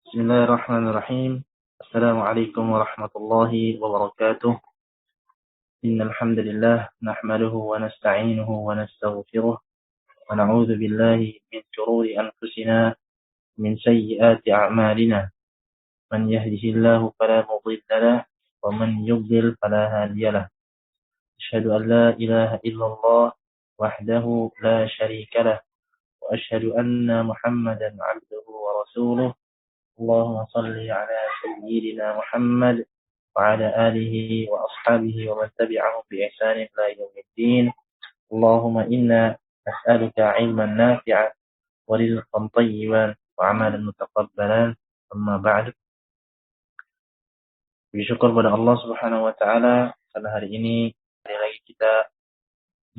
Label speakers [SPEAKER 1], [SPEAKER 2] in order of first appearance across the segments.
[SPEAKER 1] Bismillahirrahmanirrahim. Assalamualaikum warahmatullahi wabarakatuh. Innal hamdalillah nahmaduhu wa nasta'inuhu wa nastaghfiruh wa na'udzu billahi min shururi anfusina min sayyiati a'malina. Man yahdihillahu fala mudilla lahu wa man yudlil fala hadiya lahu. Asyhadu an la ilaha illallah wahdahu la syarika lahu wa asyhadu anna Muhammadan 'abduhu wa rasuluh. اللهم صل على سيدنا محمد وعلى آله وأصحابه ومن تبعهم بإحسان إلى يوم الدين. اللهم إنا نسألك علما نافعا ورزقا طيبا وعملا متقبلا. أما بعد. Bersyukur pada Allah Subhanahu wa taala karena hari ini hari lagi kita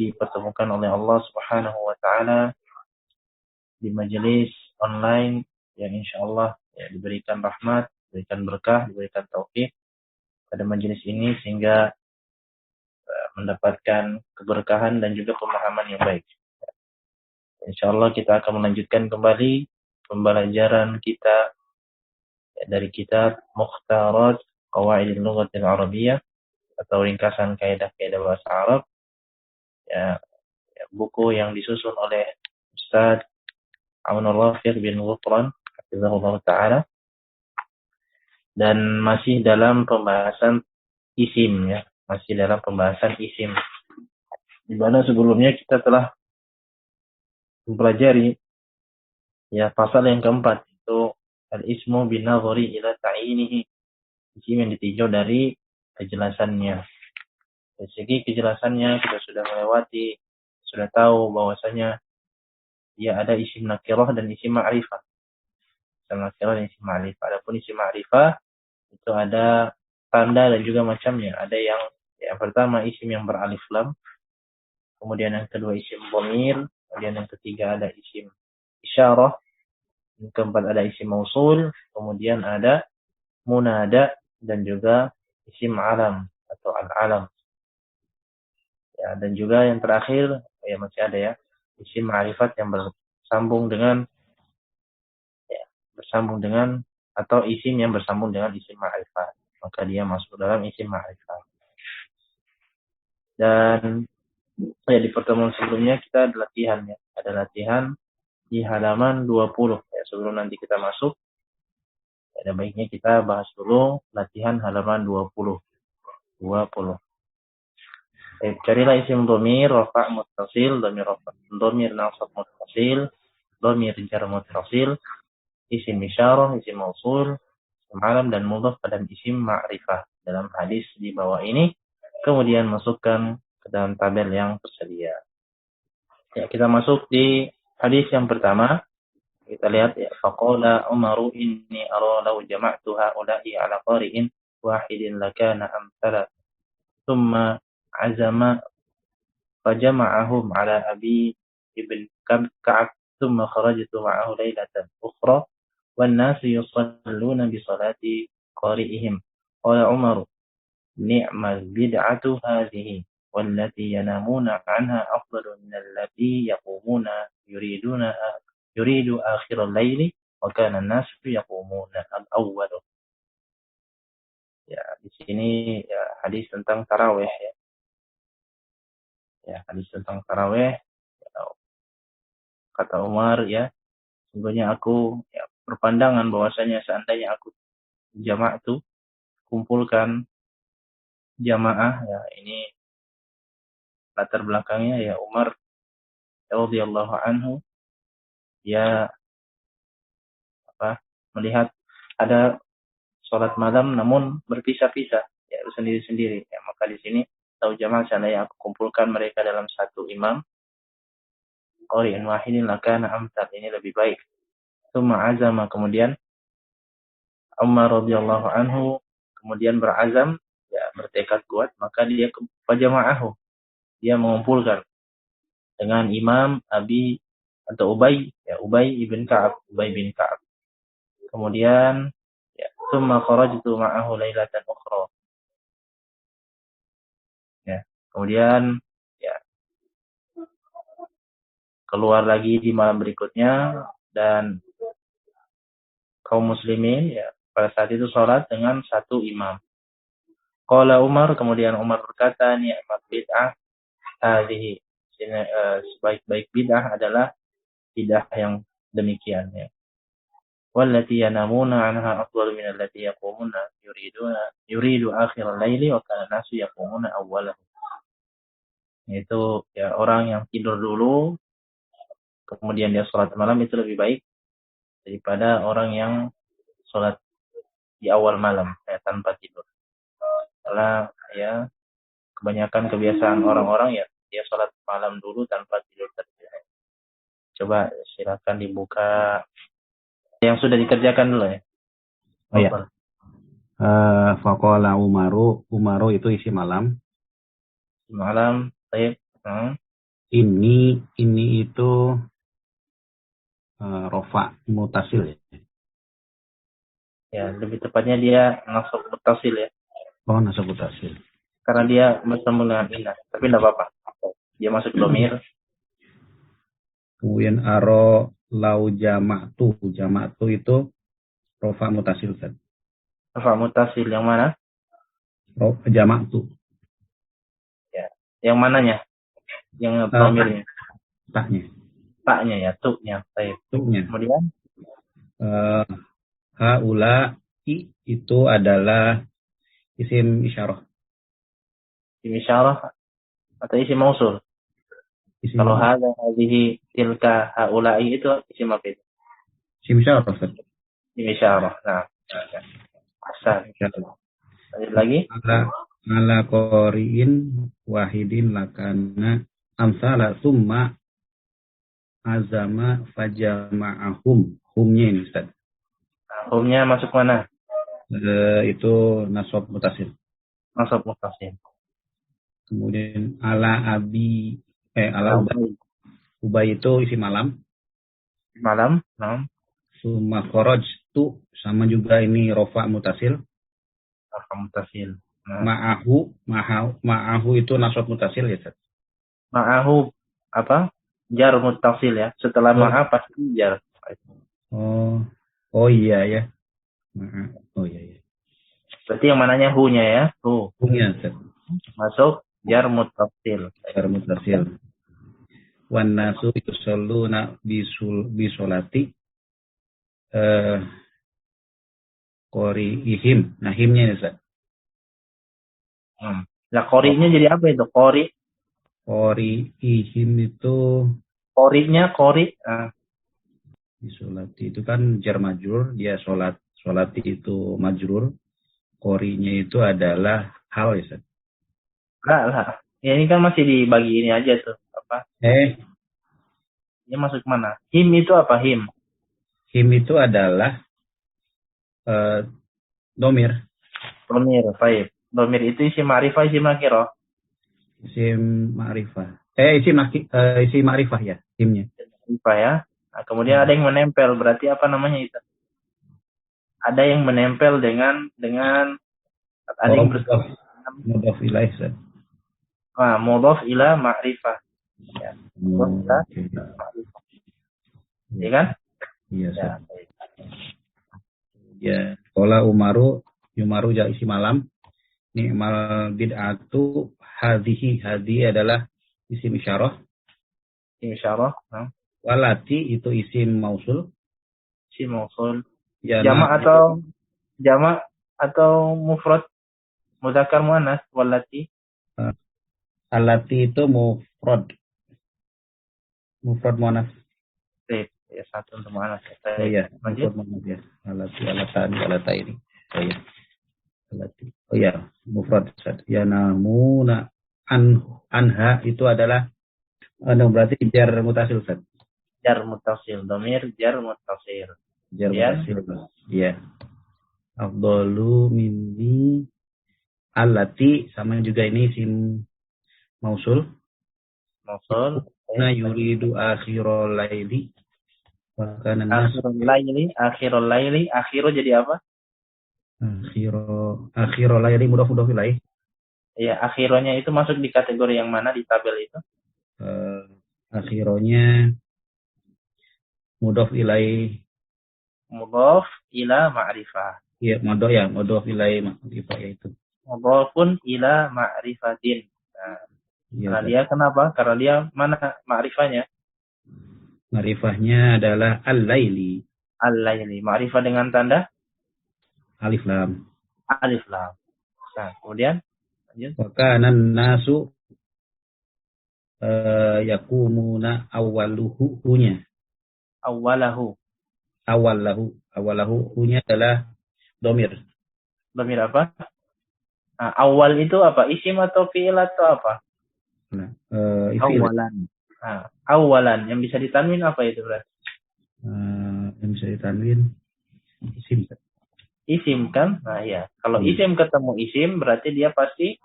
[SPEAKER 1] dipertemukan oleh Allah Subhanahu wa taala di majelis online yang insyaallah diberikan rahmat, diberikan berkah, diberikan taufik pada majelis ini sehingga mendapatkan keberkahan dan juga pemahaman yang baik. Insyaallah kita akan melanjutkan kembali pembelajaran kita dari kitab Mukhtarat Qawaidil Lughatil Arabiyyah atau ringkasan kaidah-kaidah bahasa Arab. Buku yang disusun oleh Ustaz Aunur Rafiq bin Ghufran hafizahullah taala, dan masih dalam pembahasan isim masih dalam pembahasan isim, di mana sebelumnya kita telah mempelajari pasal yang keempat, itu al-ismu binadhari ila ta'inihi, isim yang ditinjau dari kejelasannya. Dari segi kejelasannya kita sudah melewati, sudah tahu bahwasanya ada isim nakirah dan isim ma'rifah. Isim nakirah dan isim ma'rifah. Adapun isim ma'rifah itu ada tanda dan juga macamnya. Ada yang pertama isim yang beralif lam, kemudian yang kedua isim dhamir, kemudian yang ketiga ada isim isyarah, yang keempat ada isim mausul, kemudian ada munada dan juga isim alam atau al-alam. Dan juga yang terakhir masih ada isim ma'rifat yang bersambung dengan atau isim yang bersambung dengan isim ma'rifat, maka dia masuk dalam isim ma'rifat. Dan di pertemuan sebelumnya kita ada latihan di halaman 20. Sebelum nanti kita masuk, ada baiknya kita bahas dulu latihan halaman 20. Carilah isim dhamir rafa' muttasil, dhamir nasab muttasil, dhamir jar muttasil, isim isyarah, isim mausul, isim alam dan mudhaf pada isim ma'rifah dalam hadis di bawah ini. Kemudian masukkan ke dalam tabel yang tersedia. Kita masuk di hadis yang pertama. Kita lihat faqala Umaru inni ara law jama'tu haula'i ala qari'in wahidin lakana amsala thumma azama fajama'ahum ala Abi ibn Ka'ab thumma kharajtu ma'ahu laylatan ukhra والناس يصلون بصلاة قارئهم. قال عمر نعم البدعة هذه والتي ينامون عنها أفضل من التي يقومون يريد آخر الليل وكان الناس يقومون الأول. Di sini hadis tentang tarawih hadis tentang tarawih. Kata Umar sungguhnya aku berpandangan bahwasanya seandainya aku kumpulkan jamaah, ini latar belakangnya Umar radhiyallahu anhu melihat ada sholat malam namun berpisah-pisah sendiri-sendiri, maka di sini tahu jamaah seandainya aku kumpulkan mereka dalam satu imam qari'in wahidin lakana amsal, ini lebih baik. Tsumma azama, kemudian Umar radhiyallahu anhu kemudian berazam, bertekad kuat, maka dia fajama'ahu, dia mengumpulkan dengan imam Abi atau Ubay bin Ka'ab. Kemudian tsumma kharajtu ma'ahu lailatan ukhra. Kemudian keluar lagi di malam berikutnya, dan kaum muslimin ya pada saat itu sholat dengan satu imam. Qala Umar, kemudian Umar berkata, ni'mat bid'ah hadhihi. Sebaik-baik bid'ah adalah bid'ah yang demikian ya. Wallati yanamuna anha afdalu min allati yaqumuna yuridu akhir al-laili wa kana nasu yaqumuna awwalahu. Itu ya orang yang tidur dulu kemudian dia sholat malam itu lebih baik daripada orang yang sholat di awal malam ya, tanpa tidur. Karena ya kebanyakan kebiasaan orang-orang ya dia sholat malam dulu tanpa tidur terlebih dahulu. Coba silakan dibuka yang sudah dikerjakan dulu ya.
[SPEAKER 2] Oh ya. Faqala Umaru itu isi malam.
[SPEAKER 1] Malam, baik.
[SPEAKER 2] Ini itu rofa mutasil ya.
[SPEAKER 1] Ya, lebih tepatnya dia nasab mutasil ya.
[SPEAKER 2] Oh, nasab mutasil.
[SPEAKER 1] Karena dia bersama dengan inna, tapi tidak apa-apa. Dia masuk dhamir.
[SPEAKER 2] Kemudian aro lau jama'tu itu rofa mutasil kan.
[SPEAKER 1] Rofa mutasil yang mana?
[SPEAKER 2] Rofa jama'tu.
[SPEAKER 1] Ya, yang mananya? Yang dhamirnya. Taknya ya, tu'nya. Baik.
[SPEAKER 2] Tu'nya.
[SPEAKER 1] Kemudian
[SPEAKER 2] haula'i itu adalah isim isyarah.
[SPEAKER 1] Isim isyarah atau isim mausul? Kalau hadhihi, tilka, haula'i itu isim apa itu?
[SPEAKER 2] Isim isyarah.
[SPEAKER 1] Isim isyarah. Nah, asal. Lanjut lagi.
[SPEAKER 2] Ala qori'in wahidin lakana amsala summa azama fajama'ahum. Humnya ini Ustaz.
[SPEAKER 1] Humnya masuk mana?
[SPEAKER 2] Itu nasab mutasil.
[SPEAKER 1] Nasab mutasil.
[SPEAKER 2] Kemudian ala ubay itu isi malam.
[SPEAKER 1] Malam, nah.
[SPEAKER 2] Summa kharaj tu sama juga ini rofa mutasil.
[SPEAKER 1] Rofa mutasil.
[SPEAKER 2] Nah. Ma'ahu itu nasab mutasil ya Ustaz.
[SPEAKER 1] Ma'ahu apa? Jar mutasil ya. Setelah ma'a pasti jar.
[SPEAKER 2] Oh iya ya. Oh iya.
[SPEAKER 1] Berarti yang mananya hu-nya ya?
[SPEAKER 2] Hu-nya Ustaz.
[SPEAKER 1] Masuk jar mutasil.
[SPEAKER 2] Jar mutasil. Wan nasu yusalluna bisolati qori'ihim. Nah, himnya ini Ustaz.
[SPEAKER 1] Nah, qori'nya jadi apa itu?
[SPEAKER 2] Qori'ihim itu
[SPEAKER 1] qori'nya
[SPEAKER 2] bisolati itu kan jar majrur, dia solati itu majrur. Qori'nya itu adalah hal ya Ustaz.
[SPEAKER 1] Enggak lah. Ya ini kan masih dibagi ini aja tuh. Apa? Ini masuk mana? Him itu apa? Him
[SPEAKER 2] itu adalah domir.
[SPEAKER 1] Baik. Domir itu isim ma'rifah, isim nakirah.
[SPEAKER 2] Isim ma'rifah. Isim ma'rifah ya, himnya.
[SPEAKER 1] Ma'rifah ya. Nah, kemudian ada yang menempel, berarti apa namanya itu? Ada yang menempel dengan ada yang bersama.
[SPEAKER 2] Mudhaf ilaih.
[SPEAKER 1] Nah, mudhaf ila ma'rifah. Ya. Ma'rifah. Iya kan?
[SPEAKER 2] Iya, ya. Ya, qala Umaru ja isi malam. Ni'mal bid'atu hadhihi adalah isim isyarah.
[SPEAKER 1] Isim isyarah. Nah.
[SPEAKER 2] Walati itu isim mausul.
[SPEAKER 1] Isim mausul.
[SPEAKER 2] Ya,
[SPEAKER 1] Jamak atau mufrad mudzakkar muannas walati.
[SPEAKER 2] Alati itu mufrad muannas.
[SPEAKER 1] Ya, satu untuk muannas.
[SPEAKER 2] Iya, mufrad muannas ya. Alata ini. Oh iya. Alati. Oh iya, mufrad. Ya namuna anha itu adalah berarti jar mutasil Ustaz.
[SPEAKER 1] Jar mutasil, dhamir jar mutasil.
[SPEAKER 2] Jar mutasil. Iya. Afdalu minni allati sama juga ini isim mausul. Na yuridu akhirul laili.
[SPEAKER 1] Akhirul laili. Akhiru jadi apa?
[SPEAKER 2] Akhirul laili mudhaf ilaih.
[SPEAKER 1] Iya, akhironya itu masuk di kategori yang mana di tabel itu?
[SPEAKER 2] Akhironya mudhaf ilaih
[SPEAKER 1] mudhaf ila ma'rifah.
[SPEAKER 2] Ya, mudhaf ilaihi ma'rifah yaitu.
[SPEAKER 1] Mudhafun ila ma'rifatin. Nah,
[SPEAKER 2] Ya,
[SPEAKER 1] karena dia kenapa? Karena dia mana ma'rifahnya?
[SPEAKER 2] ma'rifahnya adalah al-laili.
[SPEAKER 1] Al-laili. Ma'rifah dengan tanda
[SPEAKER 2] Alif lam.
[SPEAKER 1] alif lam. Nah, kemudian lanjut.
[SPEAKER 2] Wa kana nasu yakumuna awwaluhu hunya.
[SPEAKER 1] Awalahu.
[SPEAKER 2] Awalahu hunya adalah domir.
[SPEAKER 1] Dhamir apa? Nah, awal itu apa? Isim atau fi'il atau apa?
[SPEAKER 2] Nah,
[SPEAKER 1] Awalan. Nah, awalan. Yang bisa ditanwin apa itu berarti?
[SPEAKER 2] yang bisa ditanwin isim.
[SPEAKER 1] Isim kan? Nah iya. Kalau isim ketemu isim berarti dia pasti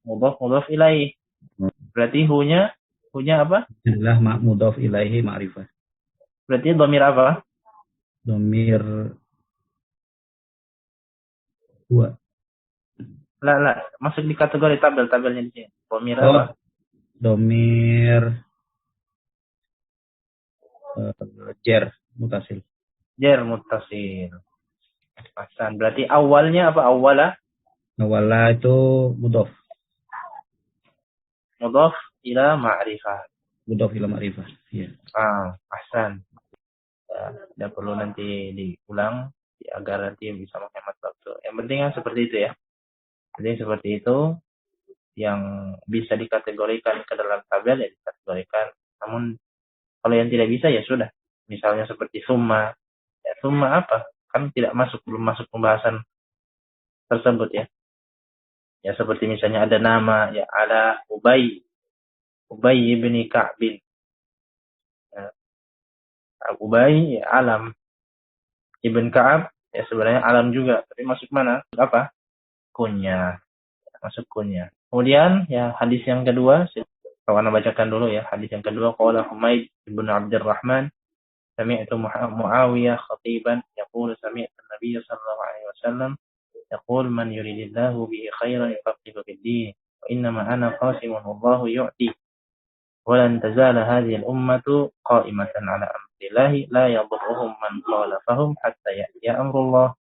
[SPEAKER 1] mudhaf ilaih. Berarti hunya apa?
[SPEAKER 2] Adalah mudhaf ilaihi ma'rifah.
[SPEAKER 1] Berarti dhamir apa?
[SPEAKER 2] Domir huwa.
[SPEAKER 1] Lah, masuk di kategori tabelnya di sini. Dhamir apa?
[SPEAKER 2] Domir jar mutasil.
[SPEAKER 1] Jar muttasil. Ahsan. Berarti awalnya apa?
[SPEAKER 2] Awala itu mudhaf.
[SPEAKER 1] Mudhaf ila ma'rifah.
[SPEAKER 2] Mudhaf ila ma'rifah. Iya.
[SPEAKER 1] Ahsan. Ya, tidak perlu nanti diulang ya, agar nanti bisa menghemat waktu. Yang penting kan seperti itu ya. Jadi seperti itu yang bisa dikategorikan ke dalam tabel ya dikategorikan. Namun kalau yang tidak bisa ya sudah. Misalnya seperti summa. Ya summa apa? Kan belum masuk pembahasan tersebut ya. Ya seperti misalnya ada nama ya ada Ubay bin Ka'bin. Ya, Ubay ya alam. Ibn Ka'ab ya sebenarnya alam juga, tapi masuk mana? Apa? Kunyah. Masuk kunyah. Kemudian ya hadis yang kedua, kalau Anda bacakan dulu ya. Hadis yang kedua qala Humaid bin Abdurrahman sami'tu Muawiyah khatiban yaqulu sami'tu an-nabiy sallallahu alaihi wasallam yaqul man yuridillahu bihi khairan yufaqihu fid-din wa innama ana qasimun wallahu yu'ti wa lan tazala hadhihi al-ummatu qa'imatan 'ala amrillahi la yadhurruhum man khalafahum hatta ya'tiya amrullah.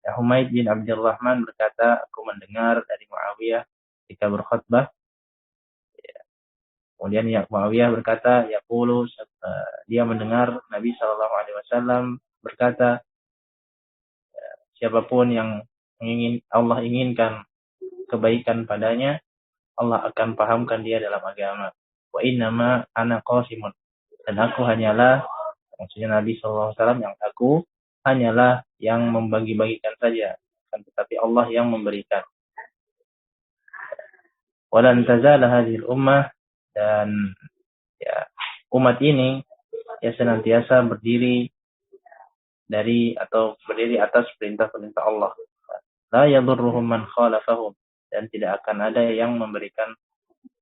[SPEAKER 1] Ya, Humaid bin Abdurrahman berkata, aku mendengar dari Muawiyah ketika berkhutbah. Ya. Kemudian ya, Muawiyah berkata, yaqulu, dia mendengar Nabi SAW berkata, siapapun yang Allah inginkan kebaikan padanya, Allah akan pahamkan dia dalam agama. Wa innama ana qasimun. Dan aku hanyalah, maksudnya Nabi SAW, yang aku hanyalah yang membagi-bagikan saja, tetapi Allah yang memberikan. Walan tazala hadhil ummah, dan ya umat ini ya senantiasa berdiri atas perintah-perintah Allah. La yadurruhum man khalafahum, dan tidak akan ada yang memberikan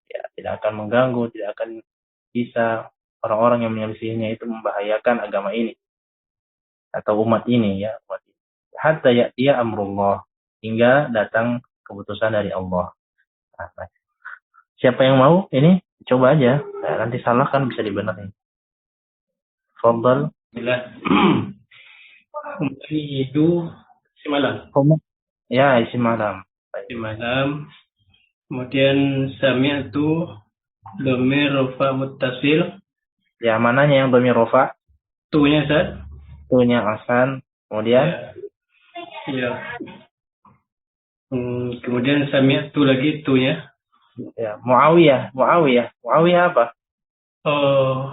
[SPEAKER 1] ya tidak akan mengganggu, tidak akan bisa orang-orang yang menyelisihinya itu membahayakan agama ini atau umat ini ya, hatta ya'tiya amrullah, hingga datang keputusan dari Allah. Nah, siapa yang mau ini coba aja, nah, nanti salah kan bisa dibenerin. Fadhal.
[SPEAKER 3] Itu isi malam.
[SPEAKER 1] Ya, isi malam.
[SPEAKER 3] Isi malam. Kemudian sami'tu dhamir rafa muttasil.
[SPEAKER 1] Ya, mananya yang dhamir rafa?
[SPEAKER 3] Tu-nya, Ustaz.
[SPEAKER 1] Tu-nya Hasan. Kemudian?
[SPEAKER 3] Ya. Kemudian sami'tu lagi tu-nya.
[SPEAKER 1] Ya, Muawiyah apa?
[SPEAKER 3] Oh,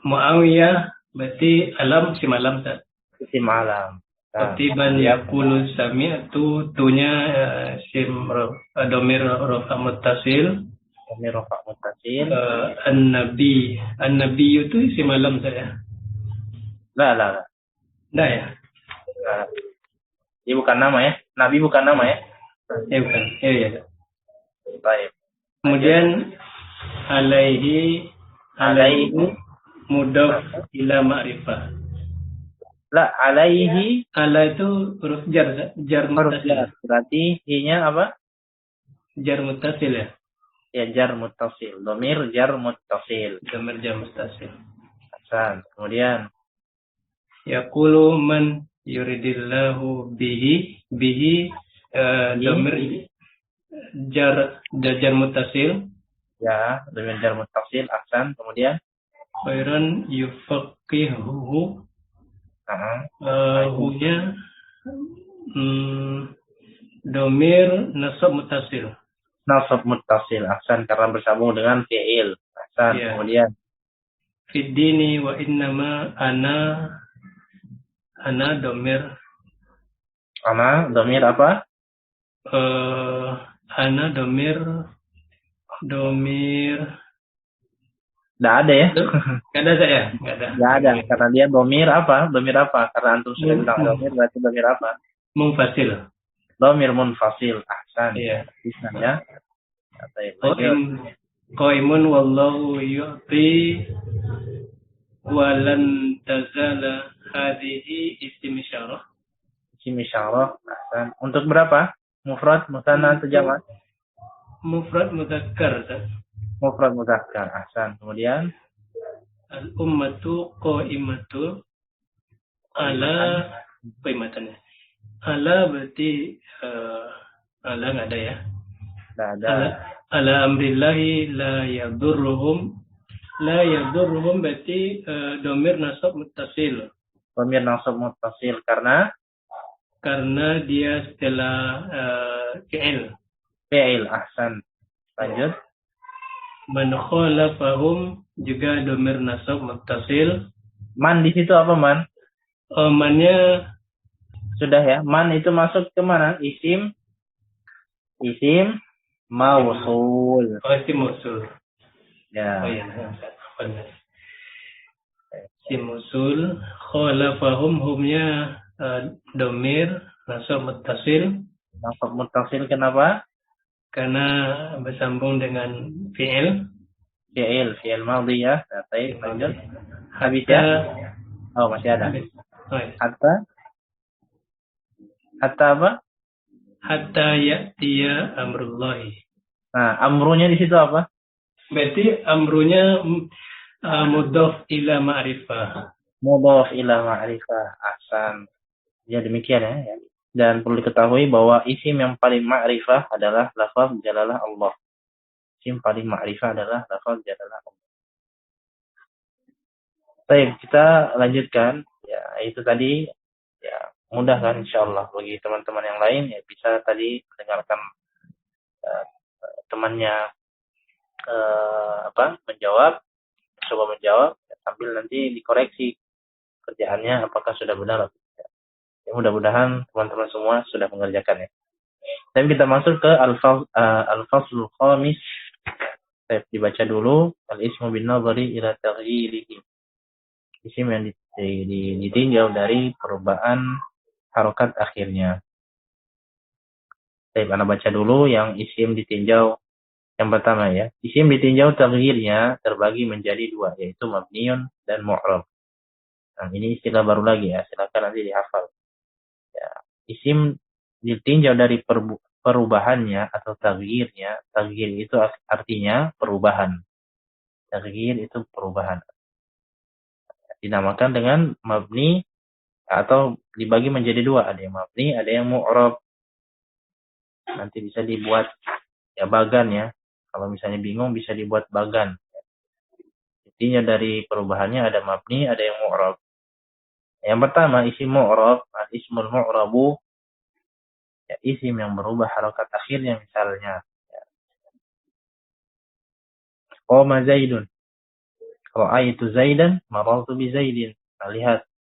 [SPEAKER 3] Muawiyah berarti alam si malam, Ustaz.
[SPEAKER 1] Si malam.
[SPEAKER 3] Khatiban yaqulu sami'tu tu-nya sim dhamir rafa muttasil.
[SPEAKER 1] Dhamir rafa muttasil.
[SPEAKER 3] An-nabi itu isi malam saya.
[SPEAKER 1] Lah.
[SPEAKER 3] Nah ya.
[SPEAKER 1] Ini bukan nama ya. Nabi bukan nama ya.
[SPEAKER 3] Bukan. Iya.
[SPEAKER 1] Baik.
[SPEAKER 3] Kemudian alaihi mudhaf ila ma'rifah.
[SPEAKER 1] La alaihi,
[SPEAKER 3] ala itu huruf jar muttasil.
[SPEAKER 1] Berarti hi-nya apa?
[SPEAKER 3] Jar muttasil ya.
[SPEAKER 1] Ya, jar muttasil. Dhamir jar muttasil.
[SPEAKER 3] Dhamir jar muttasil.
[SPEAKER 1] Hasan. Kemudian
[SPEAKER 3] Yaqulu man yuridillahu bihi domir jar mutasil.
[SPEAKER 1] Ya, dhamir jar muttasil. Ahsan. Kemudian
[SPEAKER 3] Khairan yufaqihuhu. Hunya domir nasab mutasil.
[SPEAKER 1] Nasab muttasil. Ahsan, karena bersambung dengan fi'il. Ahsan.
[SPEAKER 3] Ya.
[SPEAKER 1] Kemudian
[SPEAKER 3] Fiddini wa innama ana domir.
[SPEAKER 1] ana dhamir apa?
[SPEAKER 3] Ana domir
[SPEAKER 1] Tidak ada ya?
[SPEAKER 3] nggak ada saya, nggak ada.
[SPEAKER 1] Tidak ada. Karena dia dhamir apa? Dhamir apa? Karena antum sudah bilang dhamir, berarti dhamir apa?
[SPEAKER 3] Munfasil.
[SPEAKER 1] Dhamir munfasil. Ahsan.
[SPEAKER 3] Iya.
[SPEAKER 1] Bisa ya. Lanjut.
[SPEAKER 3] Qaimun wallahu yu'ti walan tazala hadhihi isim isyarah.
[SPEAKER 1] Isim isyarah. Ahsan. Untuk berapa? Mufrad, musanna atau jamak?
[SPEAKER 3] Mufrad mudzakkar.
[SPEAKER 1] Mufrad mudzakkar. Ahsan. Kemudian
[SPEAKER 3] Al ummatu qaimatu ala qaimatannya. Ala berarti ala nggak ada ya.
[SPEAKER 1] tidak ada.
[SPEAKER 3] Ala amrillahi la yadurruhum berarti domir nasab muttasil.
[SPEAKER 1] Dhamir nasab muttasil karena
[SPEAKER 3] Dia setelah fi'il.
[SPEAKER 1] fi'il. Ahsan. Lanjut.
[SPEAKER 3] Man khalafahum juga domir nasab muttasil.
[SPEAKER 1] Man di situ apa man?
[SPEAKER 3] Mannya
[SPEAKER 1] Sudah ya. Man itu masuk ke mana? Isim mausul.
[SPEAKER 3] isim mausul.
[SPEAKER 1] Ya.
[SPEAKER 3] Oh iya, benar. Isim mausul, khalafahum humnya domir nasab muttasil
[SPEAKER 1] Nasab muttasil kenapa?
[SPEAKER 3] karena bersambung dengan fi'il.
[SPEAKER 1] Fi'il madhi ya. Baik, lanjut. Habis ya? Oh, masih ada.
[SPEAKER 3] Oh, iya.
[SPEAKER 1] Hatta apa?
[SPEAKER 3] Hatta ya'tiya amrullahi.
[SPEAKER 1] Nah, amrunya di situ apa?
[SPEAKER 3] Berarti amrunya mudhaf ila ma'rifah.
[SPEAKER 1] Mudhaf ila ma'rifah. Ahsan. Ya demikian ya. Dan perlu diketahui bahwa isim yang paling ma'rifah adalah lafaz jalalah Allah. Isim paling ma'rifah adalah lafaz jalalah Allah. Baik, kita lanjutkan. Ya, itu tadi ya mudah kan insyaallah bagi teman-teman yang lain ya bisa tadi mendengarkan temannya menjawab, coba menjawab sambil nanti dikoreksi kerjaannya apakah sudah benar atau tidak. Ya, mudah-mudahan teman-teman semua sudah mengerjakannya. Dan kita masuk ke al-faslul khamis. Saya dibaca dulu al-ismu bin nazari ila taghyirihi. Isim yang ditinjau dari perubahan harokat akhirnya. Saya akan baca dulu yang isim ditinjau. Yang pertama ya, isim ditinjau taghyirnya terbagi menjadi dua, yaitu mabniun dan mu'rab. Nah, ini istilah baru lagi ya, silakan nanti dihafal. Ya, isim ditinjau dari perubahannya atau taghyirnya. Taghyir itu artinya perubahan. Taghyir itu perubahan. Dinamakan dengan mabni atau dibagi menjadi dua, ada yang mabni, ada yang mu'rab. Nanti bisa dibuat ya bagan ya. Kalau misalnya bingung bisa dibuat bagan. Intinya dari perubahannya ada mabni, ada yang mu'rab. Yang pertama isim mu'rab, al-ismul mu'rabu, ya, isim yang berubah harokat akhirnya misalnya. Ya. Qoma Zaidun. Ra'aitu Zaidan, marartu bi Zaidin. Nah,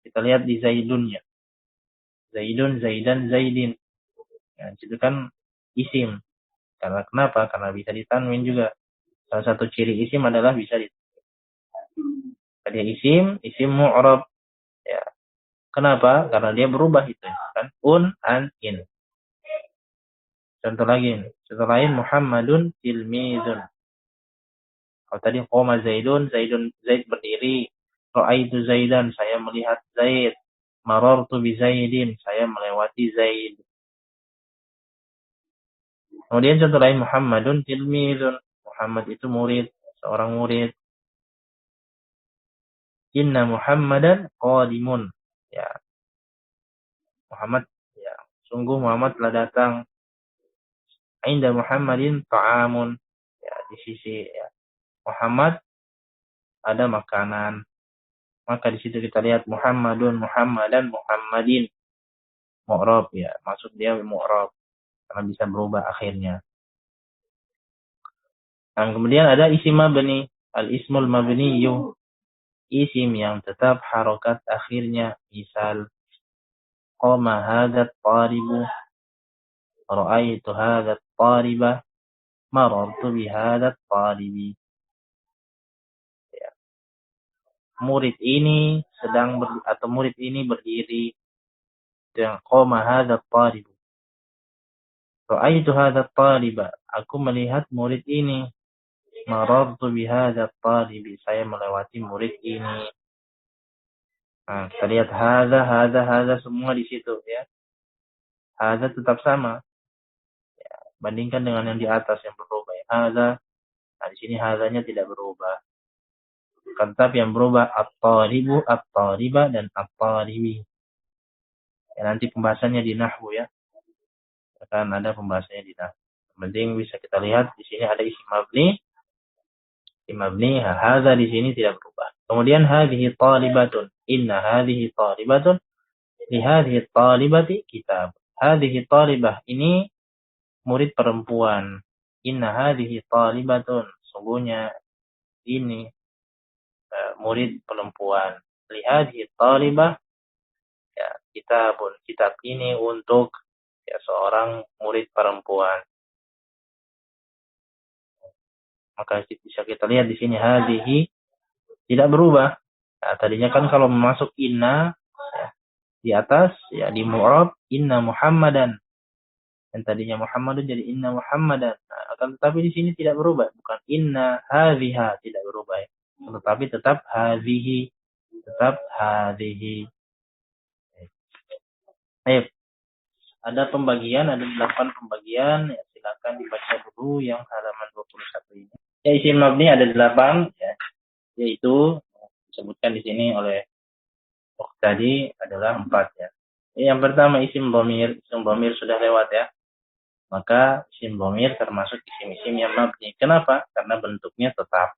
[SPEAKER 1] kita lihat di Zaidunnya. Zaidun, Zaidan, Zaidin. Ya, itu kan isim. Karena kenapa? Karena bisa ditanwin juga. Salah satu ciri isim adalah bisa ditanwin. Tadi isim mu'rab. Ya. Kenapa? Karena dia berubah itu kan. An, in. Contoh lain Muhammadun tilmizun. Kalau tadi qoma Zaidun, Zaid berdiri. Ra'aitu Zaidan, saya melihat Zaid. Marartu bi Zaidin, saya melewati Zaid. Kemudian contoh lain Muhammadun tilmizun. Muhammad itu murid, seorang murid. Inna Muhammadan qadimun. Ya, Muhammad, ya, sungguh Muhammad telah datang. Inda Muhammadin ta'amun. Ya, di sisi ya, Muhammad ada makanan. Maka di situ kita lihat Muhammadun, Muhammadan, Muhammadin. Mu'rab ya, maksud dia mu'rab karena bisa berubah akhirnya. Dan kemudian ada isim mabni, al-ismul mabniyu, isim yang tetap harokat akhirnya. Misal qama hadat taribu, ra'aitu hadat taribah, marartu bihadat taribi. Ya. Murid ini atau murid ini berdiri dengan qama hadat taribu. Ra'aitu hadat tariba, aku melihat murid ini. Marartu bihadza talibi, saya melewati murid ini. Nah, kita lihat hadza semua di situ ya. Hadza tetap sama. Ya, bandingkan dengan yang di atas yang berubah. Ya. Hadza, nah di sini hadzanya tidak berubah. Tetap yang berubah at-talibu, at-taliba dan at-talibi. Ya, nanti pembahasannya di nahwu ya. Akan ada pembahasannya di nahwu. Yang penting bisa kita lihat di sini ada isim mabni. Mabni hadza di sini tidak berubah. Kemudian hadhihi talibatun. Inna hadhihi talibatun. Li hadhihi talibati kitab. Hadhihi talibah ini murid perempuan. Inna hadhihi talibatun. Sungguhnya ini murid perempuan. Li hadhihi talibah ya, kitabun. Kitab ini untuk ya, seorang murid perempuan. Maka bisa kita lihat di sini hadhihi tidak berubah. Nah, tadinya kan kalau masuk inna ya, di atas ya di mu'rab inna Muhammadan. Dan tadinya Muhammadun jadi inna Muhammadan. Nah, akan tetapi di sini tidak berubah, bukan inna hadhiha, tidak berubah ya. Tetapi tetap hadhihi, tetap hadhihi. Baik. Ada pembagian, ada 8 pembagian. Ya, silakan dibaca dulu yang halaman 21 ini. Ya, isim mabni ada 8 ya. Yaitu disebutkan di sini oleh tadi adalah 4 ya. Yang pertama isim dhamir. Isim dhamir sudah lewat ya. Maka isim dhamir termasuk isim-isim yang mabni. Kenapa? Karena bentuknya tetap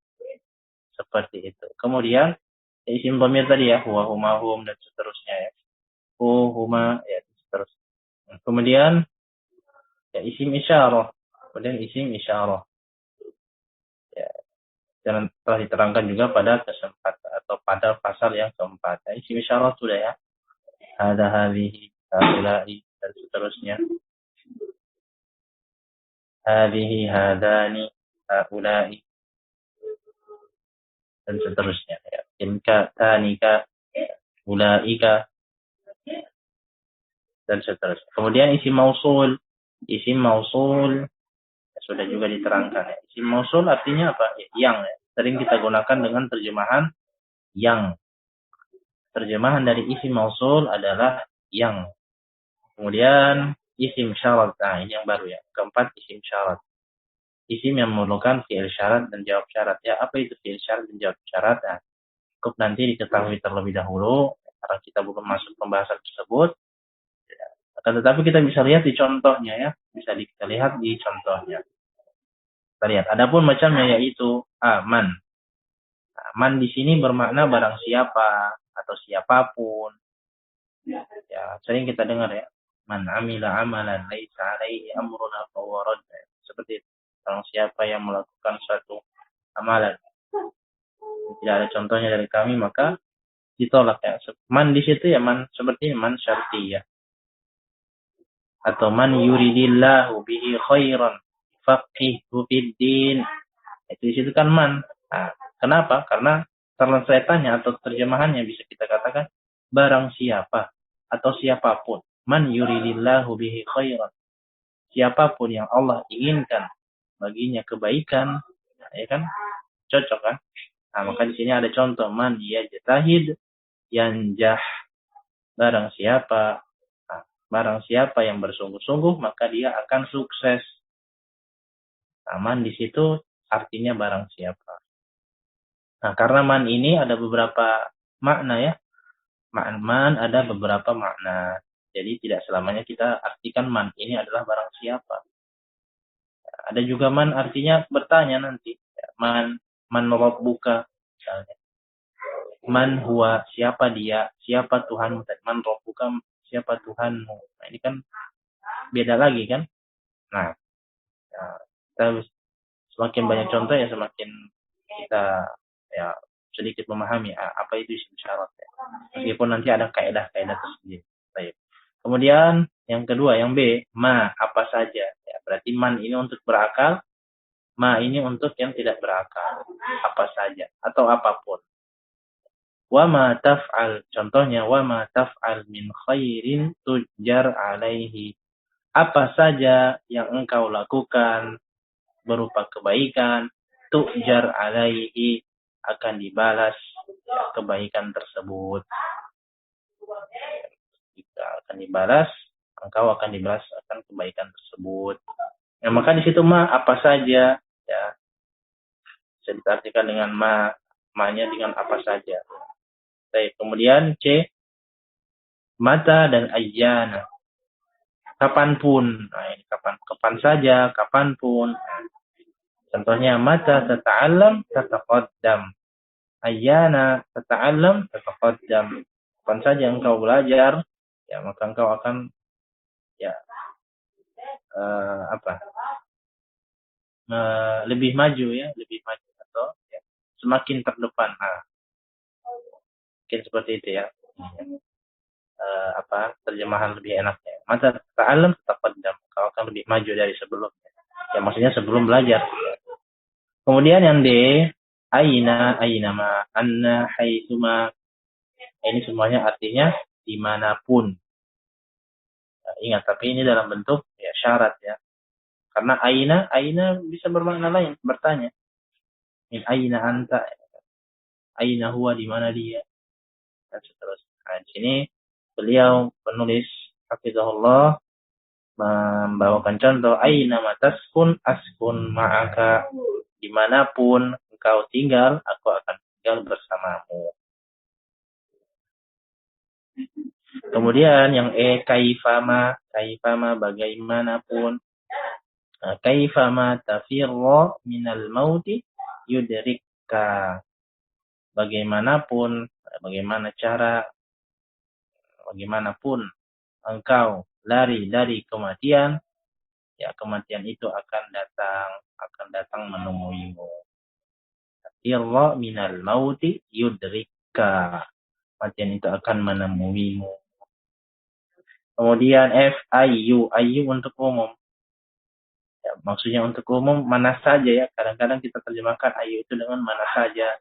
[SPEAKER 1] seperti itu. Kemudian isim dhamir tadi ya, huwa, huma, hum dan seterusnya ya. Hu, huma ya seterusnya. Kemudian ya isim isyarah. Kemudian isim isyarah. Ya, dan telah diterangkan juga pada kesempatan atau pada pasal yang keempat. Ya, isim isyarah sudah ya. Hadza, hadhihi, haula'i dan seterusnya. Hadhihi, hadani, haula'i dan seterusnya ya. Tilka, tanika, ulaika dan seterusnya. Kemudian isim mausul. Isim mausul ya, sudah juga diterangkan ya. Isim mausul artinya apa? Ya, yang ya. Sering kita gunakan dengan terjemahan yang. Terjemahan dari isim mausul adalah yang. Kemudian isim syarat. Nah, ini yang baru ya. Keempat isim syarat. Isim yang memerlukan fi'il syarat dan jawab syarat. Ya, apa itu fi'il syarat dan jawab syarat? Nah, cukup nanti diketahui terlebih dahulu karena kita belum masuk pembahasan tersebut. Akan tetapi kita bisa lihat di contohnya ya, bisa kita lihat di contohnya. Kita lihat. Adapun macamnya yaitu man. Nah, man di sini bermakna barang siapa atau siapapun. Ya, sering kita dengar ya. Man amila amalan laisa alaihi amruna fahuwa radd. Seperti itu. Barang siapa yang melakukan suatu amalan tidak ada contohnya dari kami maka ditolak ya. Man di situ ya man seperti man syartiyah. Atau man yuridillahu bihi khairan faqihu fid din. Itu di situ kan man. Nah, kenapa? Karena translatannya atau terjemahannya bisa kita katakan barang siapa atau siapapun. Man yuridillahu bihi khairan. Siapapun yang Allah inginkan baginya kebaikan, ya kan? Cocok kan? Nah, maka di sini ada contoh man yajtahid yanjah. Barang siapa yang bersungguh-sungguh maka dia akan sukses. Man di situ artinya barang siapa. Nah, karena man ini ada beberapa makna ya. Man ada beberapa makna. Jadi tidak selamanya kita artikan man ini adalah barang siapa. Ada juga man artinya bertanya nanti. Man rabbuka misalnya. Man huwa, siapa dia, siapa Tuhanmu. Man rabbuka, siapa Tuhanmu. Nah, ini kan beda lagi kan. Nah, kita semakin banyak contoh ya semakin kita ya sedikit memahami apa itu isim syarat ya. Meskipun nanti ada kaidah-kaidah tersendiri. Baik. Kemudian yang kedua, yang B, ma apa saja. Ya, berarti man ini untuk berakal, ma ini untuk yang tidak berakal. Apa saja atau apapun. Wa ma taf'al, contohnya wa ma taf'al min khairin tujar alaihi. Apa saja yang engkau lakukan berupa kebaikan, tujar alaihi, akan dibalas kebaikan tersebut. Jika akan dibalas, engkau akan dibalas akan kebaikan tersebut. Ya, maka di situ ma apa saja ya bisa diartikan dengan ma-nya dengan apa saja. Baik, kemudian C, mata dan ayyana. Kapanpun, nah ini kapan saja, kapanpun. Contohnya mata tata'allam tataqaddam. Ayyana tata'allam tataqaddam. Kapan saja engkau belajar, ya maka engkau akan ya lebih maju atau ya, semakin terdepan. Nah, mungkin seperti itu ya. Terjemahan lebih enaknya. Mata tata'allam tataqaddam. Engkau akan lebih maju dari sebelumnya. Ya maksudnya sebelum belajar. Kemudian yang D, aina, ainama, anna, haitsuma. Ini semuanya artinya dimanapun. Nah, ingat, tapi ini dalam bentuk ya syarat ya. Karena aina bisa bermakna lain, bertanya. Min aina anta, aina huwa, di mana dia, dan seterusnya. Nah, di sini beliau penulis hafizahullah membawakan contoh aina mataskun askun ma'aka. Dimanapun engkau tinggal, aku akan tinggal bersamamu. Kemudian yang E, kaifama bagaimanapun. Nah, kaifama tafirra minal mauti yudrikka. Bagaimanapun, bagaimanapun engkau lari dari kematian, ya kematian itu akan datang menemuimu. Tafirra minal mauti yudrikka. Kematian itu akan menemuimu. Kemudian F, ayu untuk umum. Ya, maksudnya untuk umum mana saja ya. Kadang-kadang kita terjemahkan ayu itu dengan mana saja.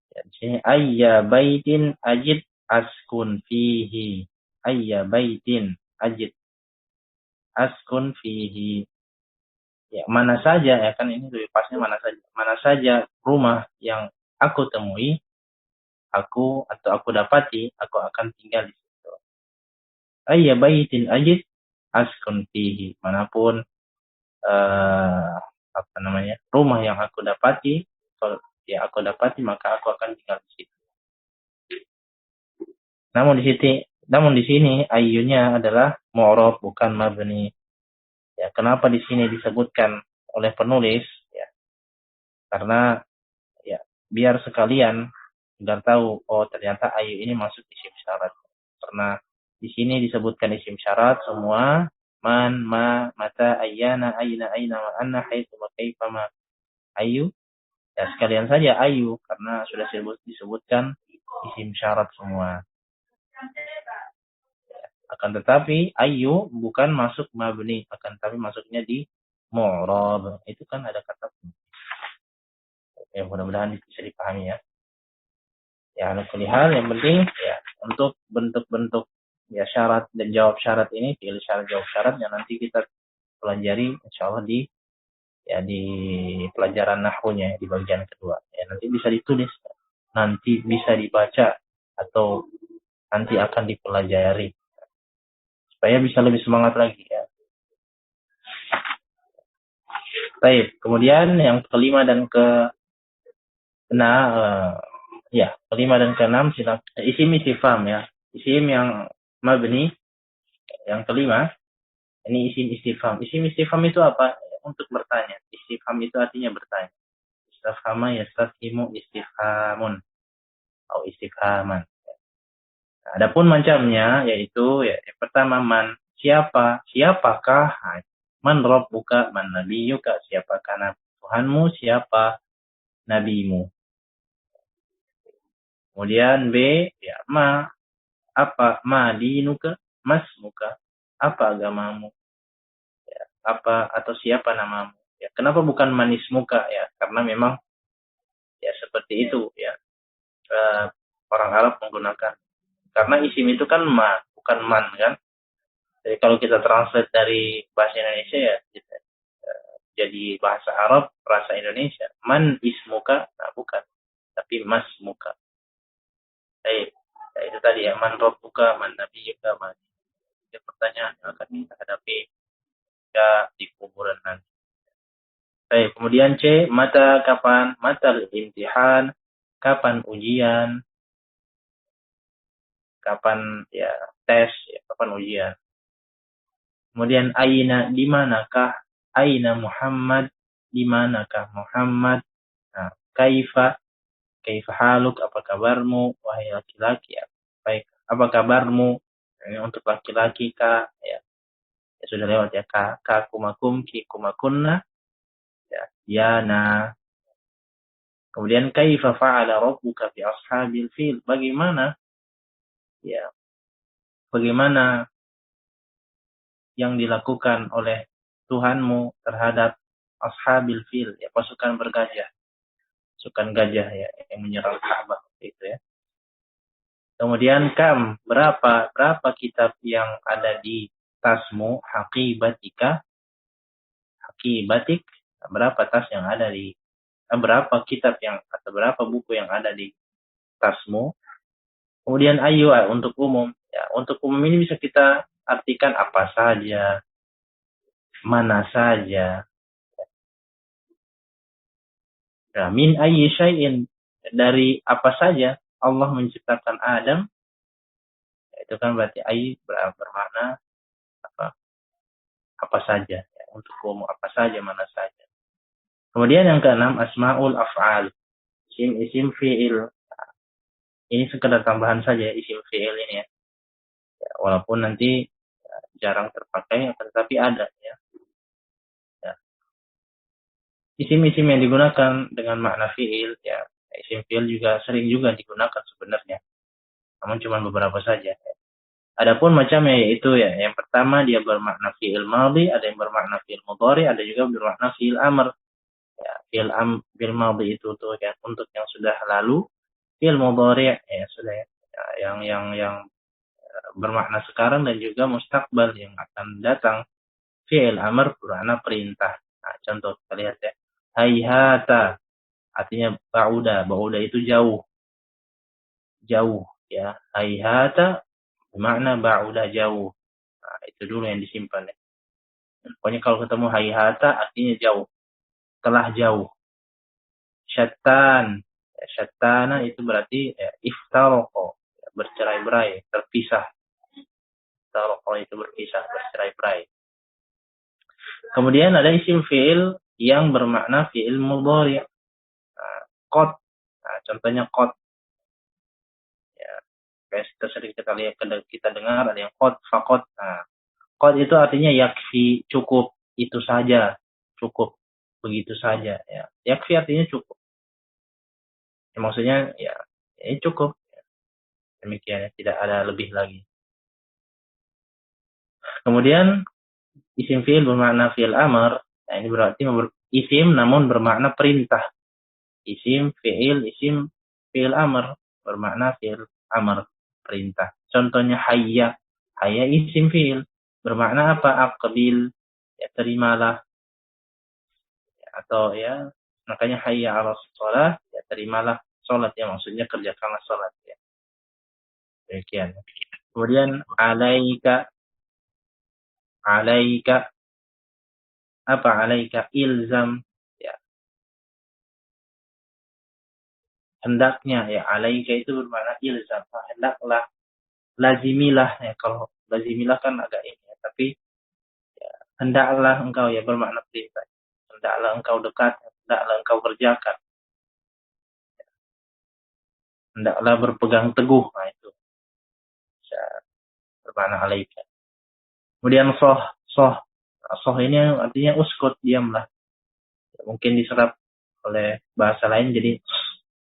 [SPEAKER 1] Ya, di sini ayya baitin ajid askun fihi. Ayya baitin ajid askun fihi. Ya, mana saja ya kan ini lebih pasnya mana saja. Mana saja rumah yang aku temui, aku dapati, aku akan tinggal di situ. Ayya baitin ajid askun fihi. Manapun rumah yang aku dapati, maka aku akan tinggal di situ. Namun di sini ayyunya adalah mu'rab bukan mabni. Ya, kenapa di sini disebutkan oleh penulis ya? Karena ya biar sekalian agar tahu ternyata ayyu ini masuk isim syarat. Karena di sini disebutkan isim syarat semua man, ma, mata, ayyana, aina, wa anna, haitsu, wa kaifa, ma. Ayyu ya sekalian saja ayyu karena sudah disebutkan isim syarat semua. Akan tetapi ayyu bukan masuk mabni, akan tetapi masuknya di mu'rab. Itu kan ada kata. Ya mudah-mudahan bisa dipahami ya. Ya hal yang penting ya untuk bentuk-bentuk ya syarat dan jawab syarat ini, pilih syarat jawab syarat yang nanti kita pelajari insyaallah di pelajaran nahwunya di bagian kedua. Ya nanti bisa ditulis, nanti bisa dibaca atau nanti akan dipelajari supaya bisa lebih semangat lagi ya. Baik, kemudian yang kelima dan Ya, kelima dan keenam silakan. Isim istifham ya. Isim yang mabni yang kelima ini isim istifham. Isim istifham itu apa? Untuk bertanya. Istifham itu artinya bertanya. Istifhama yastafhimu istifhamun atau istifhaman. Nah, adapun macamnya yaitu ya, yang pertama man, siapa? Siapakah? Man rabbuka, man nabiyuka, siapakah Tuhanmu, siapa nabimu. Kemudian B, ya ma, apa? Ma dinuka, mas muka, apa agamamu? Ya, apa atau siapa namamu? Ya, kenapa bukan manis muka ya? Karena memang ya seperti itu ya. Orang Arab menggunakan. Karena isim itu kan ma, bukan man kan. Jadi kalau kita translate dari bahasa Indonesia ya, jadi bahasa Arab, bahasa Indonesia. Man ismuka, nah bukan. Tapi mas muka. Baik. Ya, itu tadi ya, man rabbuka, man nabiyuka, man. Itu pertanyaan yang akan kita hadapi ya di kuburan nanti. Baik, kemudian C, mata kapan? Mata imtihan, kapan ujian, kapan ya tes, ya, kapan ujian. Kemudian aina, di manakah? Aina Muhammad, di manakah Muhammad? Nah, kaifa, kaifa haluk, apa kabarmu? Wahai laki-laki, ya. Baik, apa kabarmu? Ini untuk laki-laki kak, ya. Ya sudah lewat ya, kak kumakum, ki kumakunna, ya, yana. Kemudian kaifa fa'ala rabbuka fi ashabil fil? Bagaimana ya? Bagaimana yang dilakukan oleh Tuhanmu terhadap ashabil fil, ya pasukan bergajah, pasukan gajah ya yang menyerang Ka'bah itu ya. Kemudian kam, berapa kitab yang ada di tasmu, haqibatika, haqibatik, berapa tas yang ada di berapa kitab yang atau berapa buku yang ada di tasmu. Kemudian ayu untuk umum. Ya, untuk umum ini bisa kita artikan apa saja, mana saja. Ya, min ayyi syai'in, dari apa saja Allah menciptakan Adam. Itu kan berarti ayy bermakna apa saja. Ya, untuk umum apa saja, mana saja. Kemudian yang keenam asmaul af'al. Isim fi'il. Ini sekedar tambahan saja isim fi'il ini ya. Ya, walaupun nanti ya, jarang terpakai, tetapi ada ya. Ya. Isim-isim yang digunakan dengan makna fi'il ya. Isim fi'il juga sering juga digunakan sebenarnya. Namun cuma beberapa saja. Ya. Adapun macamnya yaitu ya, yang pertama dia bermakna fi'il madhi, ada yang bermakna fi'il mudhari, ada juga bermakna fi'il amr. Ya, fi'il madhi itu tuh ya untuk yang sudah lalu, fi'il mudhari ya sudah ya, yang bermakna sekarang dan juga mustaqbal yang akan datang. Fi'il amr bermakna perintah. Nah, contoh kita lihat ya. Hayhata artinya ba'uda. Ba'uda itu jauh. Jauh ya. Hayhata bermakna ba'uda jauh. Nah, itu dulu yang disimpan ya. Pokoknya kalau ketemu hayhata artinya jauh. Telah jauh. Syattan. Ya, syattana itu berarti ya, iftaroko. Ya, bercerai-berai. Terpisah. Iftaroko itu berpisah. Bercerai-berai. Kemudian ada isim fi'il yang bermakna fi'il mudhari. Qad. Nah, contohnya qad. Ya, kayak sering kita lihat, kita dengar ada yang qad, faqad. Nah, qad itu artinya yakfi, cukup, itu saja, cukup, begitu saja. Ya, yakfi artinya cukup. Ya, maksudnya ya, ini cukup. Demikian ya, tidak ada lebih lagi. Kemudian isim fi'il bermakna fi'il amr. Nah, ini berarti isim namun bermakna perintah. Isim fi'il amr bermakna fi'il amr, perintah. Contohnya hayya. Hayya isim fi'il bermakna apa? Aqbil, ya terimalah. Ya, atau ya makanya hayya 'alas shalah, ya terimalah salat ya, maksudnya kerjakanlah salat ya. Demikian. Kemudian alaika, alaika apa? Alaika ilzam, ya. hendaknya ya, alaika itu bermakna ilzam, hendaklah, lazimilah ya, kalau lazimilah kan agak ini ya, tapi ya, hendaklah engkau ya bermakna perintah, hendaklah engkau dekat, hendaklah engkau kerjakan, hendaklah berpegang teguh, nah itu bisa bermakna alaika. Kemudian soh ini artinya uskut, diamlah, mungkin diserap oleh bahasa lain jadi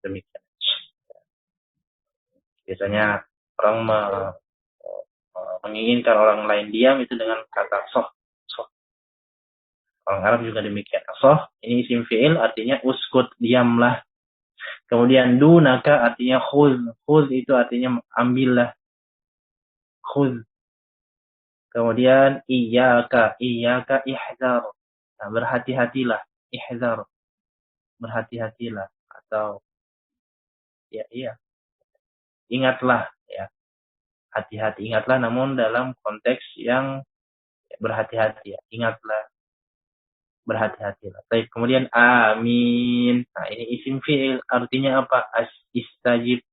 [SPEAKER 1] demikian. Biasanya orang menginginkan orang lain diam itu dengan kata soh. Orang Arab juga demikian. Soh ini isim fi'il artinya uskut, diamlah. Kemudian dunaka artinya khuz. Khuz itu artinya ambillah. Khuz. Kemudian iyyaka ihzar. Nah, berhati-hatilah, ihzar. Berhati-hatilah atau ya ingatlah ya. Hati-hati, ingatlah, namun dalam konteks yang berhati-hati ya. Ingatlah, berhati-hatilah. Baik, kemudian amin. Nah, ini isim fi'il artinya apa? Istajib.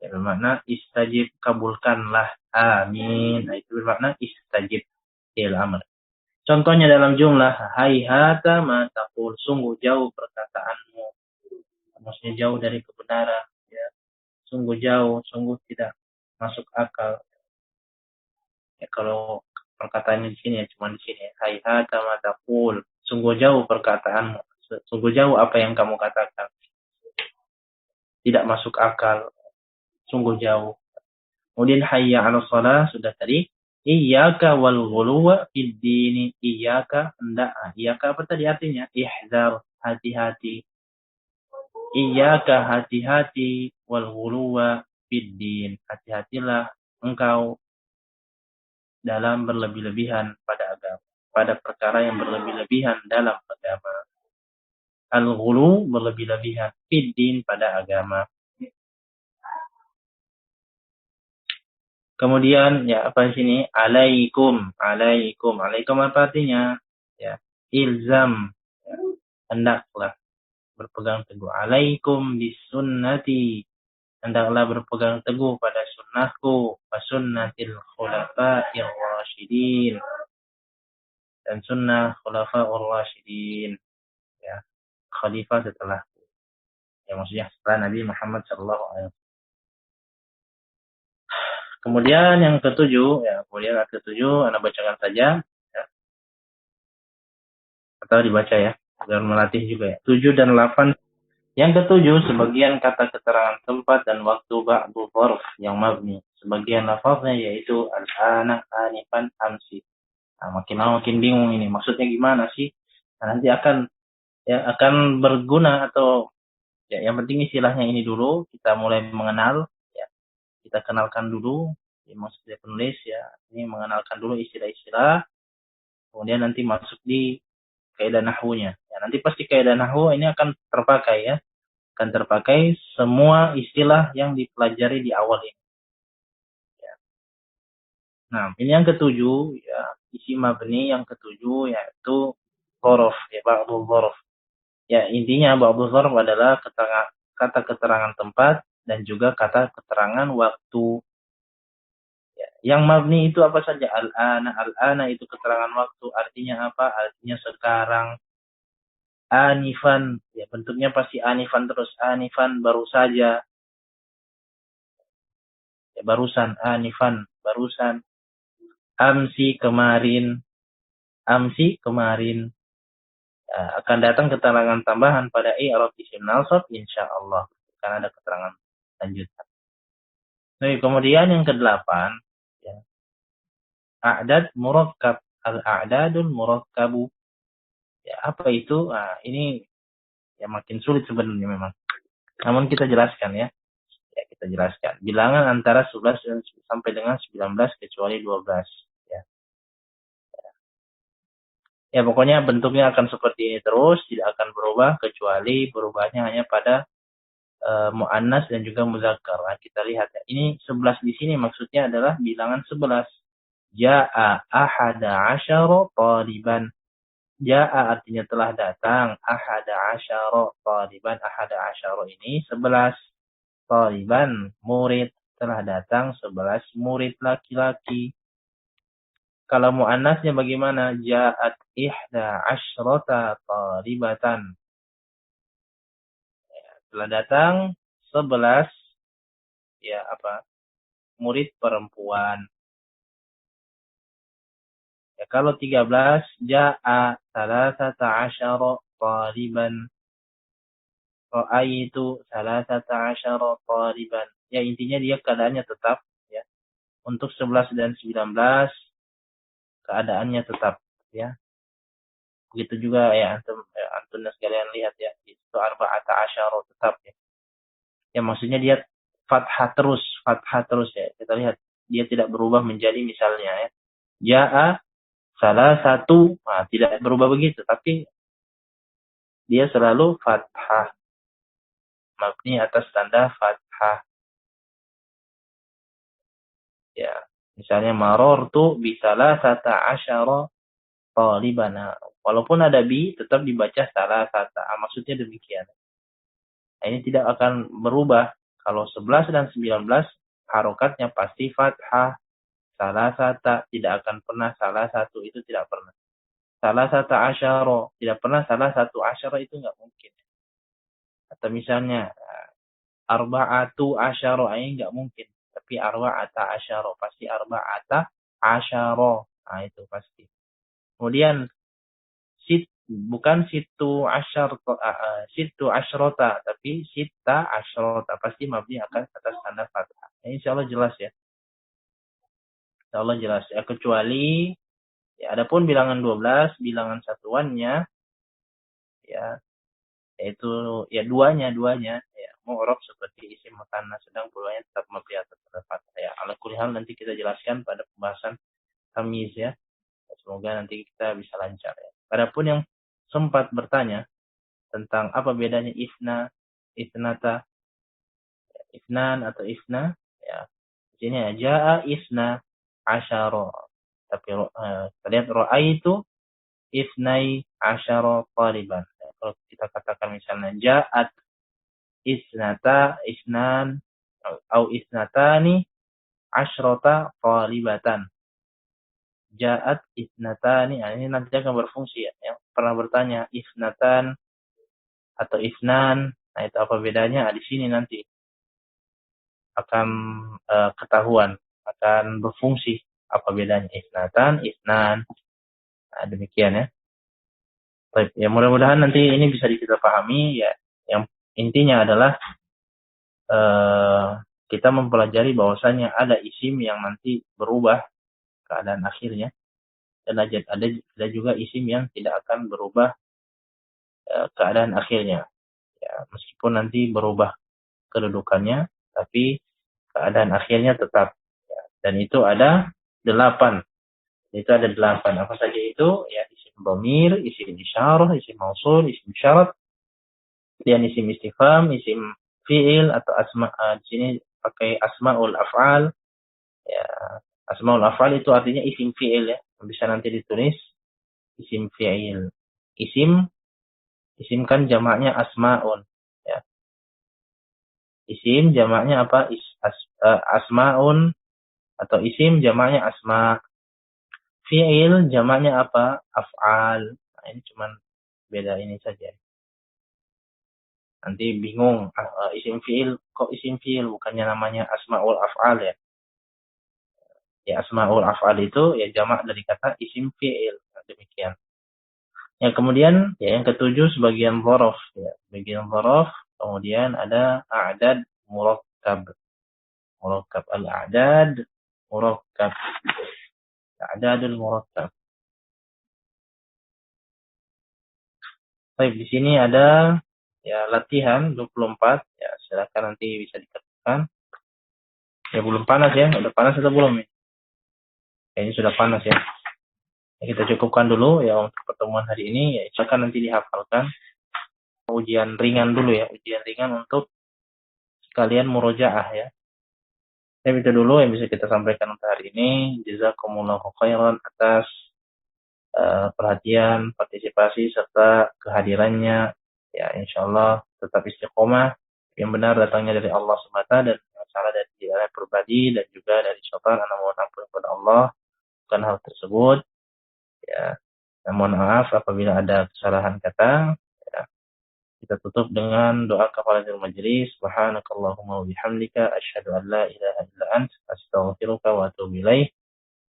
[SPEAKER 1] Ya, bermakna istajib, kabulkanlah. Amin. Nah, itu bermakna istajib. Fi'il amr. Contohnya dalam jumlah haihata ma taqul, sungguh jauh perkataanmu. Maksudnya jauh dari kebenaran ya. Sungguh jauh, sungguh tidak masuk akal. Ya, kalau perkataannya di sini ya cuma di sini. Haihata ma taqul, sungguh jauh perkataanmu. Sungguh jauh apa yang kamu katakan. Tidak masuk akal. Sungguh jauh. Kemudian hayya 'alas shalah sudah tadi. Iyyaka wal ghuluwa fid dini. Iyyaka, hendak. Iyyaka apa tadi artinya? Ihzar, hati-hati. Iyyaka, hati-hati, wal ghuluwa fid din. Hati-hatilah engkau dalam berlebih-lebihan pada agama. Pada perkara yang berlebih-lebihan dalam agama. Al-ghulu, berlebih-lebihan. Fid din, pada agama. Kemudian ya apa di sini? Alaikum apa artinya? Ya, ilzam. Ya, hendaklah berpegang teguh. Alaikum bisunnati. Hendaklah berpegang teguh pada sunnahku, wa sunnatil khulafa'ir rasyidin. Dan sunnah khulafa'ur rasyidin. Ya, khalifah setelahku. Ya, maksudnya setelah Nabi Muhammad sallallahu alaihi wasallam. Kemudian yang ketujuh, Anda bacakan saja, ya. Atau dibaca ya, agar melatih juga ya. 7 dan 8. Yang ketujuh, sebagian kata keterangan tempat dan waktu ba'du dzarf yang mabni. Sebagian lafaznya yaitu al-ana, anifan, amsi. Nah, makin lama makin bingung ini. Maksudnya gimana sih? Nah, nanti akan berguna atau ya yang penting istilahnya ini dulu kita mulai mengenal. Kita kenalkan dulu, ya, maksudnya penulis ya, ini mengenalkan dulu istilah-istilah, kemudian nanti masuk di kaidah nahwunya. Ya, nanti pasti kaidah nahwu ini akan terpakai ya, akan terpakai semua istilah yang dipelajari di awal ini. Ya. Nah, ini yang ketujuh ya, isim mabni yang ketujuh yaitu dzarf ya, ba'du dzarf. Ya, intinya ba'du dzarf adalah kata keterangan tempat dan juga kata keterangan waktu. Ya, yang mabni itu apa saja? Al-ana itu keterangan waktu. Artinya apa? Artinya sekarang. Anifan, ya bentuknya pasti anifan terus. Anifan, baru saja. Ya, barusan, anifan, barusan. Amsi, kemarin. Amsi, kemarin. Ya, akan datang keterangan tambahan pada i'rab isim nasab insyaallah. Karena ada keterangan lanjutan. Nah, kemudian yang ke-8 ya. A'dad murakkab, al-a'dadul murakkabu. Ya, apa itu? Nah, ini ya makin sulit sebenarnya memang. Namun kita jelaskan ya. Ya, kita jelaskan. Bilangan antara 11 sampai dengan 19 kecuali 12 ya. Ya, pokoknya bentuknya akan seperti ini terus, tidak akan berubah kecuali berubahnya hanya pada muannas dan juga muzakkar. Nah, kita lihat ya. Ini 11 di sini maksudnya adalah bilangan 11. Ja'a ahada asyara taliban. Ja'a artinya telah datang. Ahada asyara taliban. Ahada asyara ini 11. Taliban murid. Telah datang 11 murid laki-laki. Kalau muannasnya bagaimana? Ja'at ihda asyrata talibatan. Telah datang 11 murid perempuan. Ya, kalau 13 ja'a salasata asyara taliban. Ra'aitu salasata asyara taliban. Ya, intinya dia keadaannya tetap ya. Untuk 11 dan 19 keadaannya tetap ya. Begitu juga ya antum sekalian lihat ya, itu arba'ata asyara tetap ya. Ya maksudnya dia fathah terus ya. Kita lihat dia tidak berubah menjadi misalnya ya. Ja'a salah satu, tidak berubah begitu, tapi dia selalu fathah. Mabni atas tanda fathah. Ya, misalnya marortu bisalah sata asyara talibana. Walaupun ada bi, tetap dibaca salah sata. Maksudnya demikian. Nah, ini tidak akan berubah. Kalau 11 dan 19, harokatnya pasti fathah. Salah sata, tidak akan pernah salah satu, itu tidak pernah. Salah sata asyara, tidak pernah salah satu asyara, itu nggak mungkin. Atau misalnya, arba'atu asyara, ini nggak mungkin. Tapi arba'ata asyara, pasti arba'ata asyara. Nah, itu pasti. Kemudian, bukan situ asyrota, tapi sita asyrota. Pasti mabni akan atas tanda fathah. Ini insya Allah jelas ya. Insya Allah jelas ya. Kecuali, ya, adapun bilangan 12, bilangan satuannya, ya, yaitu ya duanya ya, mu'rab seperti isim mutannas, sedang pulangnya tetap mabni atas tanda fathah ya. Ala kulli hal nanti kita jelaskan pada pembahasan tamyiz ya. Semoga nanti kita bisa lancar ya. Adapun yang sempat bertanya tentang apa bedanya ifna, isnata, ifnan atau ifna, ya. Di sini ya, ja'a isna asyara. Tapi kita lihat ra'aitu isnai asyara taliban. Ya, kalau kita katakan misalnya ja'at isnan atau isnatani asyrata talibatan. Ja'at isnatani, ini nanti akan berfungsi ya. Yang pernah bertanya isnatan atau isnan, nah itu apa bedanya? Di sini nanti akan ketahuan, akan berfungsi apa bedanya isnatan, isnan. Nah, demikian ya. Baik, ya mudah-mudahan nanti ini bisa kita pahami ya. Yang intinya adalah kita mempelajari bahwasanya ada isim yang nanti berubah keadaan akhirnya, dan ada juga isim yang tidak akan berubah keadaan akhirnya. Ya, meskipun nanti berubah kedudukannya, tapi keadaan akhirnya tetap. Ya, dan itu ada 8. Itu ada 8. Apa saja itu? Ya, isim dhamir, isim isyarah, isim mausul, isim syarat, dan isim istifham, isim fi'il atau asma. Di sini pakai asmaul af'al. Ya, asmaul af'al itu artinya isim fi'il ya. Bisa nanti ditulis isim fi'il. Isim kan jamaknya asmaun. Ya. Isim jamaknya apa? Asmaun, atau isim jamaknya asma. Fi'il jamaknya apa? Af'al. Nah, ini cuman beda ini saja. Nanti bingung, isim fi'il, kok isim fi'il bukannya namanya asmaul af'al ya? Ya, asmaul af'al itu ya jamak dari kata isim fi'il. Nah, demikian. Yang kemudian ya yang ketujuh sebagian dhorof ya. Bagian dhorof, kemudian ada a'dad murakkab. Murakkab al-a'dad murakkab. A'dadul murakkab. Baik, di sini ada ya latihan 24 ya, silakan nanti bisa dikerjakan. Ya belum panas ya, udah panas atau belum ya? Kayaknya sudah panas ya. Kita cukupkan dulu ya untuk pertemuan hari ini. Ya, silakan nanti dihafalkan. Ujian ringan dulu ya, ujian ringan untuk kalian murojaah ya. Itu dulu yang bisa kita sampaikan untuk hari ini. Jazakumullahu khairan atas perhatian, partisipasi serta kehadirannya, ya insyaallah tetap istiqomah. Yang benar datangnya dari Allah semata dan yang salah dari diri pribadi dan juga dari syaitan. Mohon ampun kepada Allah bukan hal tersebut. Ya, mohon maaf apabila ada kesalahan kata. Ya. Kita tutup dengan doa kafaratul majelis. Subhanakallahumma wa bihamdika asyhadu an la ilaha illa anta astaghfiruka wa atubu ilaik.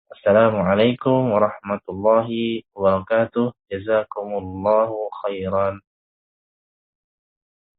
[SPEAKER 1] Assalamualaikum warahmatullahi wabarakatuh. Jazakumullahu khairan.